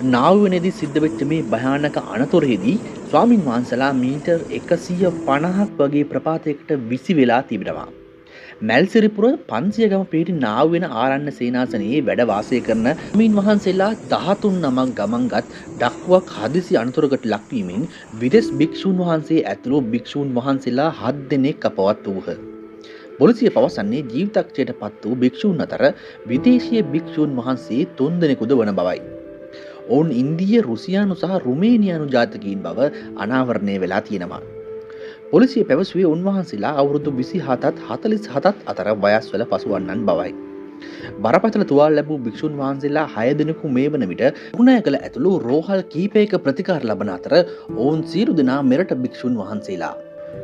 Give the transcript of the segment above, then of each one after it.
නාවුවනේදී සිද්ධ වෙච්ච මේ භයානක අනතුරේදී ස්වාමින් වහන්සේලා මීටර් 150ක් වගේ ප්‍රපාතයකට විසි වෙලා තිබෙනවා. මැල්සිරිපුර 500 ගම පිහිටි නාවුවෙන ආරණ්‍ය සේනාසනයේ වැඩ වාසය කරන ස්වාමින් වහන්සේලා 13 නමක් ගමන්ගත් ඩක්ුවක් හදිසි අනතුරකට ලක්වීමෙන් විදෙස් භික්ෂූන් වහන්සේ ඇතුළු භික්ෂූන් වහන්සේලා 7 දෙනෙක් අපවත් වූහ. පොලිසිය පවසන්නේ ජීවිතක්ෂයට පත් වූ භික්ෂූන් අතර විදේශීය භික්ෂූන් වහන්සේ 3 දෙනෙකුද වන බවයි. ඔවුන් ඉන්දීය, රුසියානු සහ රුමේනියානු ජාතිකයින් බව අනාවරණය වෙලා තියෙනවා. පොලිසිය පැවසුවේ උන්වහන්සේලා අවුරුදු 27ත් 47ත් අතර වයස්වල පසුවන්නන් බවයි. බරපතල තුවාල ලැබූ භික්ෂුන් වහන්සේලා 6 දෙනෙකු මේ වන විට කුණෑගල ඇතුළු රෝහල් කීපයක ප්‍රතිකාර ලබන අතර ඔවුන් සියලු දෙනා මෙරට භික්ෂුන් වහන්සේලා.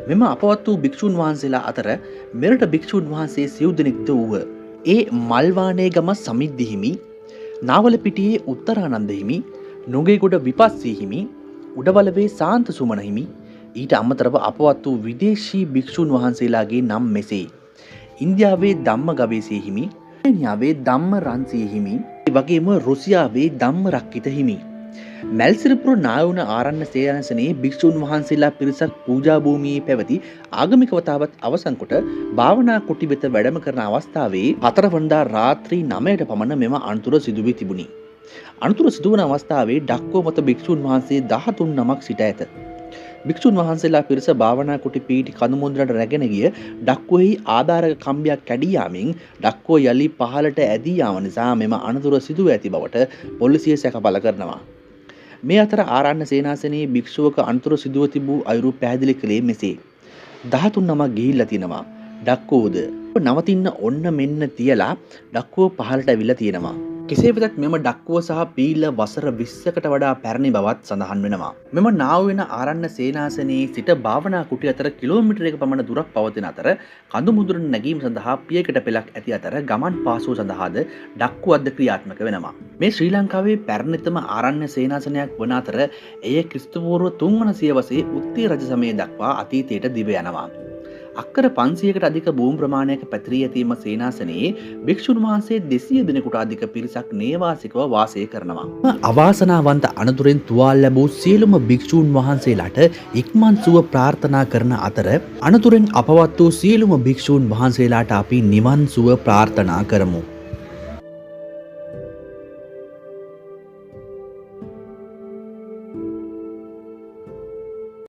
මෙම අපවත් වූ භික්ෂුන් වහන්සේලා අතර මෙරට භික්ෂුන් වහන්සේ සිව් දෙනෙක්ද වූහ. ඒ මල්වානේ ගම සමිද්ධි හිමි, නාවලපිටියේ උත්තරානන්ද හිමි, නුගේගොඩ විපස්සී හිමි, උඩවලවේ සාන්ත සුමන හිමි, ඊට අමතරව අපවත් වූ විදේශී භික්ෂුන් වහන්සේලාගේ නම් මෙසේ: ඉන්දියාවේ ධම්ම ගවේෂී හිමි, රුමේනියාවේ ධම්ම රන්සී හිමි, ඒ වගේම රුසියාවේ ධම්ම රක්කිත හිමි. මැල්සිරිපුර නාවුන ආරණ්‍ය සේනාසනයේ භික්ෂුන් වහන්සේලා පිරිසක් පූජා භූමියේ පැවති ආගමික වතාවත් අවසන් කොට භාවනා කුටි වෙත වැඩම කරන අවස්ථාවේ 4 වනදා රාත්‍රී 9ට පමණ මෙම අනතුර සිදු වී තිබුණි. අනතුර සිදුවන අවස්ථාවේ ඩක්කෝ මත භික්ෂුන් වහන්සේ 13 නමක් සිට ඇත. භික්ෂුන් වහන්සේලා පිරිස භාවනා කුටි පීටි කඳුමුදුනට රැගෙන ගිය ඩක්කෝෙහි ආධාරක කම්බියක් කැඩී යාමෙන් ඩක්කෝ යලි පහළට ඇදී යාම නිසා මෙම අනතුර සිදුව ඇති බවට පොලිසිය සැකපල කරනවා. මේ අතර ආරණ්‍ය සේනාසනයේ භික්ෂුවක අනතුර සිදුව තිබූ අයුරු පැහැදිලි කළේ මෙසේ: 13 නමක් ගිහිල්ලා තිනවා. ඩක්කෝද නවතින්න ඔන්න මෙන්න තියලා ඩක්කෝ පහළට ඇවිල්ලා තියෙනවා. කෙසේ වෙතත් මෙම ඩක්කුව සහ පීල වසර 20කට වඩා පැරණි බවත් සඳහන් වෙනවා. මෙම නාවුවෙන ආරණ්‍ය සේනාසනයේ සිට භාවනා කුටි අතර කිලෝමීටරයක පමණ දුරක් පවතින අතර කඳු මුදුන නැගීම සඳහා පියකට පෙළක් ඇති අතර ගමන් පාසුව සඳහාද ඩක්කුවක්ද ක්‍රියාත්මක වෙනවා. මේ ශ්‍රී ලංකාවේ පැරණිතම ආරණ්‍ය සේනාසනයක් වන අතර එය ක්‍රිස්තුපූර්ව 3 වන සියවසේ උත්තේ රජ සමය දක්වා අතීතයට දිව යනවා. අක්කර 500කට අධික භූමි ප්‍රමාණයක පැතිරී ඇතීම සේනාසනයේ භික්ෂුන් වහන්සේ 200 දෙනෙකුට අධික පිරිසක් නේවාසිකව වාසය කරනවා. අවාසනාවන්ත අනතුරෙන් තුවාල ලැබූ සියලුම භික්ෂුන් වහන්සේලාට ඉක්මන් සුව ප්‍රාර්ථනා කරන අතර අනතුරෙන් අපවත් වූ සියලුම භික්ෂුන් වහන්සේලාට අපි නිවන් සුව ප්‍රාර්ථනා කරමු.